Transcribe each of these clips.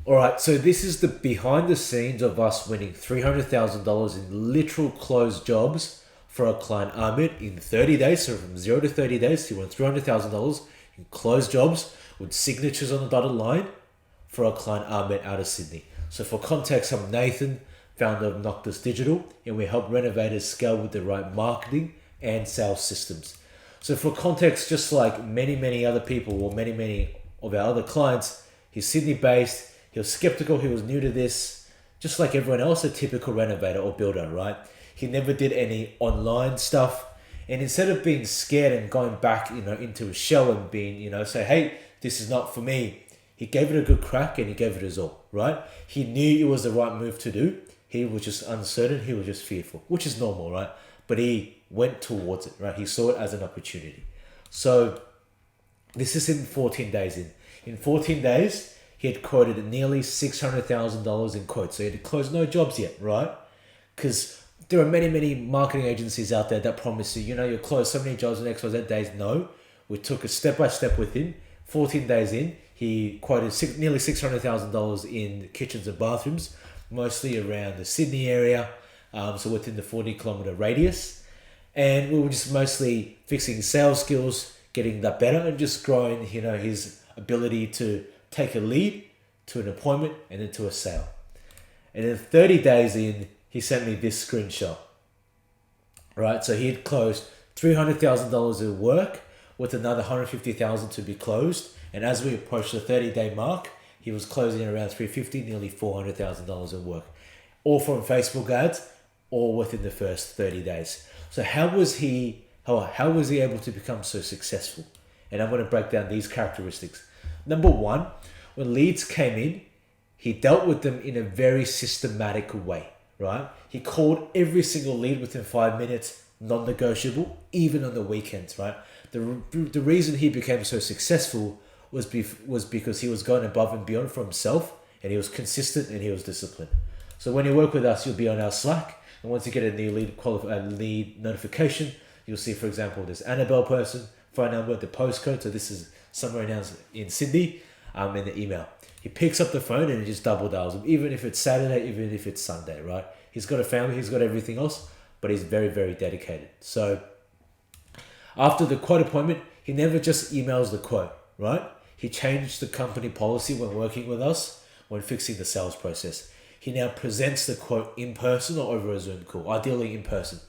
All right, so this is the behind the scenes of us winning $300,000 in literal closed jobs for our client Ahmed in 30 days. So from 0 to 30 days, he won $300,000 in closed jobs with signatures on the dotted line for our client Ahmed out of Sydney. So for context, I'm Nathan, founder of Noctis Digital, and we help renovators scale with the right marketing and sales systems. So for context, just like many other people or many of our other clients, he's Sydney based. He was skeptical. He was new to this, just like everyone else, a typical renovator or builder, right? He never did any online stuff. And instead of being scared and going back, into a shell and being, say, hey, this is not for me, he gave it a good crack and he gave it his all, right? He knew it was the right move to do. He was just uncertain. He was just fearful, which is normal, right? But he went towards it, right? He saw it as an opportunity. So this is in 14 days in. In 14 days, he had quoted nearly $600,000 in quotes. So he had closed no jobs yet, right? Because there are many marketing agencies out there that promise you, you'll close so many jobs in XYZ days. No, we took a step by step with him. 14 days in, he quoted nearly $600,000 in kitchens and bathrooms, mostly around the Sydney area, so within the 40-kilometer radius. And we were just mostly fixing sales skills, getting that better, and just growing, his ability to take a lead to an appointment and then to a sale. And then 30 days in, he sent me this screenshot. Right, so he had closed $300,000 of work with another $150,000 to be closed. And as we approached the 30-day mark, he was closing around $350,000, nearly $400,000 of work, all from Facebook ads, all within the first 30 days. So how was he able to become so successful? And I'm going to break down these characteristics. Number one, when leads came in, he dealt with them in a very systematic way, right? He called every single lead within 5 minutes, non-negotiable, even on the weekends, right? The reason he became so successful was because he was going above and beyond for himself, and he was consistent and he was disciplined. So when you work with us, you'll be on our Slack, and once you get a new lead notification, you'll see, for example, this Annabelle person, phone number, the postcode. So this is somewhere in Sydney, and the email. He picks up the phone and he just double dials them, even if it's Saturday, even if it's Sunday, right? He's got a family, he's got everything else, but he's very dedicated. So after the quote appointment, he never just emails the quote, right? He changed the company policy when working with us, when fixing the sales process. He now presents the quote in person or over a Zoom call, ideally in person,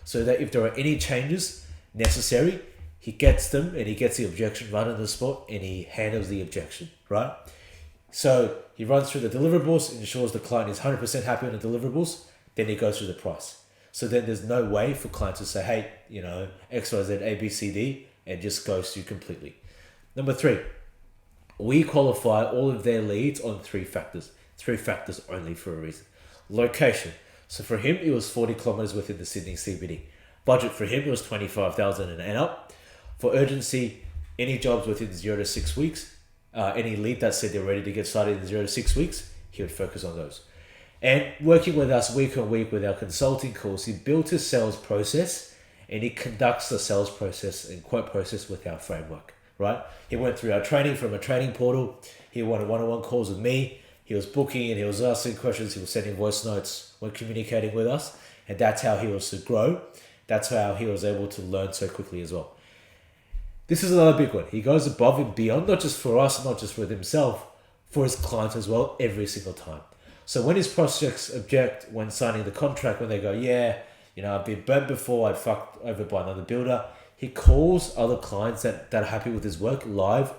so that if there are any changes necessary, he gets them and he gets the objection right on the spot and he handles the objection, right? So he runs through the deliverables, ensures the client is 100% happy on the deliverables, then he goes through the price. So then there's no way for clients to say, hey, X, Y, Z, A, B, C, D, and just goes through completely. Number 3, we qualify all of their leads on 3 factors. 3 factors only for a reason. Location. So for him, it was 40 kilometers within the Sydney CBD. Budget for him was $25,000 and up. For urgency, any jobs within 0 to 6 weeks, any lead that said they're ready to get started in 0 to 6 weeks, he would focus on those. And working with us week on week with our consulting calls, he built his sales process and he conducts the sales process and quote process with our framework, right? He went through our training from a training portal. He wanted one-on-one calls with me. He was booking and he was asking questions. He was sending voice notes when communicating with us. And that's how he was to grow. That's how he was able to learn so quickly as well. This is another big one. He goes above and beyond, not just for us, not just with himself, for his clients as well, every single time. So when his prospects object when signing the contract, when they go, I've been burnt before, I fucked over by another builder, he calls other clients that are happy with his work live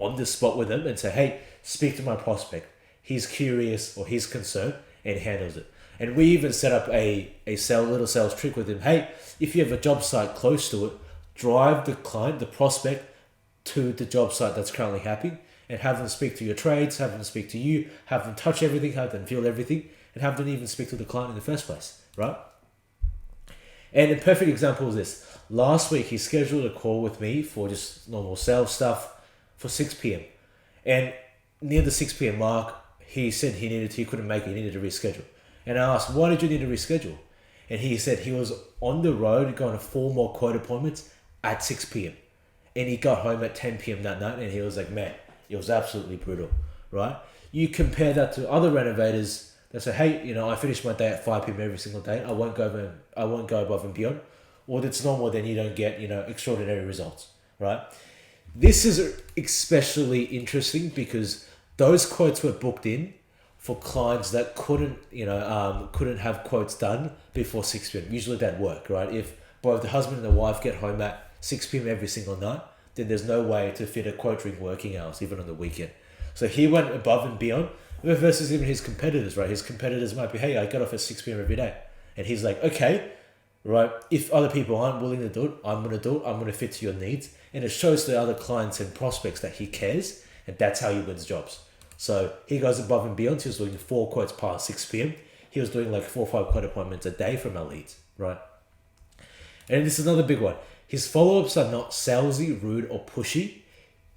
on the spot with them and say, hey, speak to my prospect. He's curious or he's concerned and handles it. And we even set up a little sales trick with him. Hey, if you have a job site close to it, drive the client, the prospect, to the job site that's currently happening and have them speak to your trades, have them speak to you, have them touch everything, have them feel everything, and have them even speak to the client in the first place, right? And a perfect example is this. Last week, he scheduled a call with me for just normal sales stuff for 6 p.m. And near the 6 p.m. mark, he said he couldn't make it, he needed to reschedule. And I asked, why did you need to reschedule? And he said he was on the road going to 4 more quote appointments at 6 p.m. And he got home at 10 p.m. that night and he was like, man, it was absolutely brutal, right? You compare that to other renovators that say, hey, I finish my day at 5 p.m. every single day. I won't go above and beyond. Or it's normal, then you don't get, extraordinary results, right? This is especially interesting because those quotes were booked in for clients that couldn't have quotes done before 6 p.m. Usually that work, right? If both the husband and the wife get home at 6 p.m. every single night, then there's no way to fit a quote during working hours, even on the weekend. So he went above and beyond versus even his competitors, right? His competitors might be, hey, I get off at 6 p.m. every day. And he's like, okay, right? If other people aren't willing to do it, I'm going to do it. I'm going to fit to your needs. And it shows the other clients and prospects that he cares. And that's how he wins jobs. So he goes above and beyond. He was doing 4 quotes past 6 p.m. He was doing like 4 or 5 quote appointments a day from our leads, right? And this is another big one. His follow-ups are not salesy, rude, or pushy.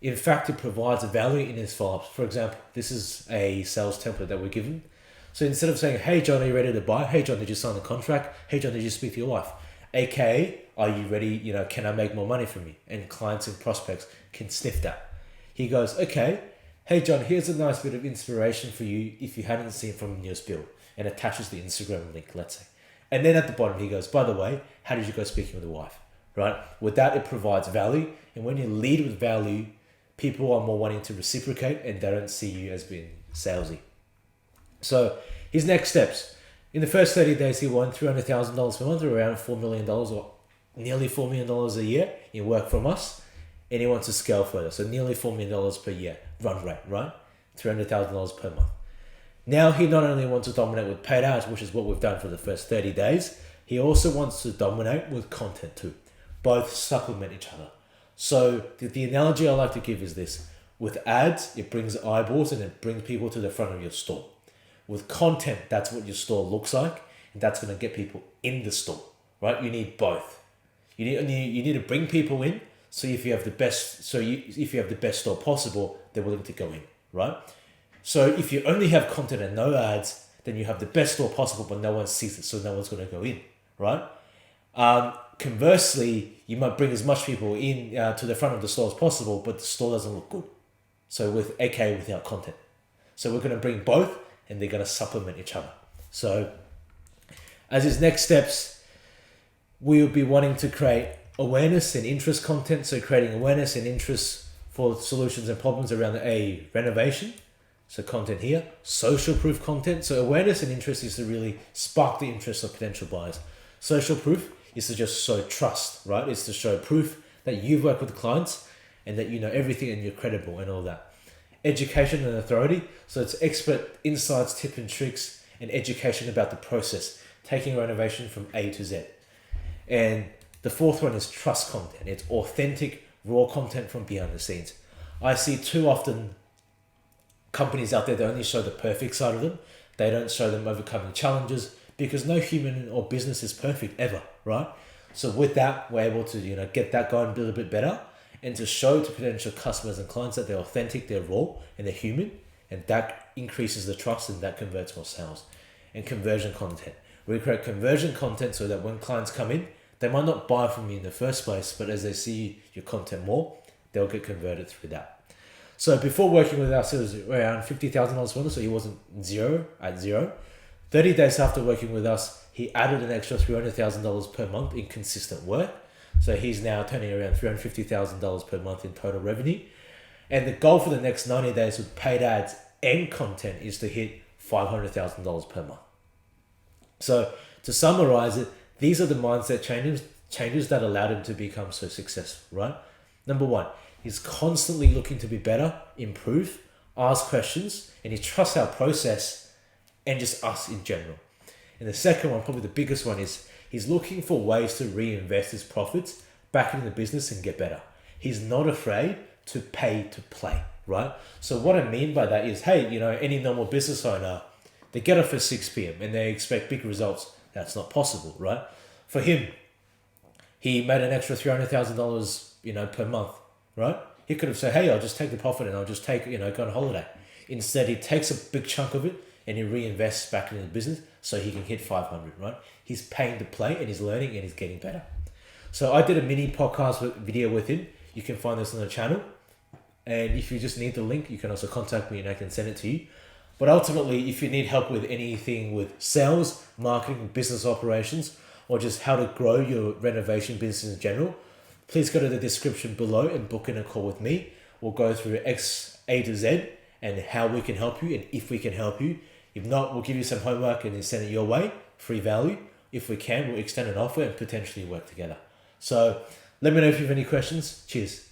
In fact, it provides value in his follow-ups. For example, this is a sales template that we're given. So instead of saying, hey, John, are you ready to buy? Hey, John, did you sign the contract? Hey, John, did you speak to your wife? AKA, are you ready? Can I make more money from you? And clients and prospects can sniff that. He goes, okay, hey, John, here's a nice bit of inspiration for you if you hadn't seen from your spill, and attaches the Instagram link, let's say. And then at the bottom, he goes, by the way, how did you go speaking with the wife? Right? With that, it provides value. And when you lead with value, people are more wanting to reciprocate and they don't see you as being salesy. So his next steps. In the first 30 days, he won $300,000 per month, or around $4 million or nearly $4 million a year in work from us. And he wants to scale further. So nearly $4 million per year run rate, right? $300,000 per month. Now he not only wants to dominate with paid ads, which is what we've done for the first 30 days, he also wants to dominate with content too. Both supplement each other. So the analogy I like to give is this. With ads, it brings eyeballs and it brings people to the front of your store. With content, that's what your store looks like, and that's going to get people in the store, right? You need both. You need to bring people in. So if you have the best store possible, they're willing to go in, right? So if you only have content and no ads, then you have the best store possible, but no one sees it, so no one's going to go in, right? Conversely, you might bring as much people in to the front of the store as possible, but the store doesn't look good. So without content. So we're going to bring both, and they're going to supplement each other. So as his next steps, we will be wanting to create awareness and interest content. So creating awareness and interest for solutions and problems around a renovation. So content here, social proof content. So awareness and interest is to really spark the interest of potential buyers. Social proof is to just show trust, right? It's to show proof that you've worked with clients and that you know everything and you're credible and all that. Education and authority. So it's expert insights, tips and tricks, and education about the process, taking renovation from A to Z. And the fourth one is trust content. It's authentic, raw content from behind the scenes. I see too often companies out there that only show the perfect side of them. They don't show them overcoming challenges, because no human or business is perfect ever, right? So with that, we're able to get that going a little bit better, and to show to potential customers and clients that they're authentic, they're raw, and they're human, and that increases the trust and that converts more sales. And conversion content. We create conversion content so that when clients come in, they might not buy from you in the first place, but as they see your content more, they'll get converted through that. So before working with us, it was around $50,000 per month, so he wasn't zero. 30 days after working with us, he added an extra $300,000 per month in consistent work. So he's now turning around $350,000 per month in total revenue. And the goal for the next 90 days with paid ads and content is to hit $500,000 per month. So to summarize it, these are the mindset changes that allowed him to become so successful, right? Number one, he's constantly looking to be better, improve, ask questions, and he trusts our process and just us in general. And the second one, probably the biggest one, is he's looking for ways to reinvest his profits back into the business and get better. He's not afraid to pay to play, right? So what I mean by that is, hey, any normal business owner, they get up at 6 p.m. and they expect big results. That's not possible, right? For him, he made an extra $300,000, per month, right? He could have said, hey, I'll just take the profit and I'll just take, go on holiday. Instead, he takes a big chunk of it and he reinvests back into the business so he can hit 500, right? He's paying to play and he's learning and he's getting better. So I did a mini podcast video with him. You can find this on the channel. And if you just need the link, you can also contact me and I can send it to you. But ultimately, if you need help with anything with sales, marketing, business operations, or just how to grow your renovation business in general, please go to the description below and book in a call with me. We'll go through X, A to Z and how we can help you and if we can help you. If not, we'll give you some homework and then send it your way, free value. If we can, we'll extend an offer and potentially work together. So let me know if you have any questions. Cheers.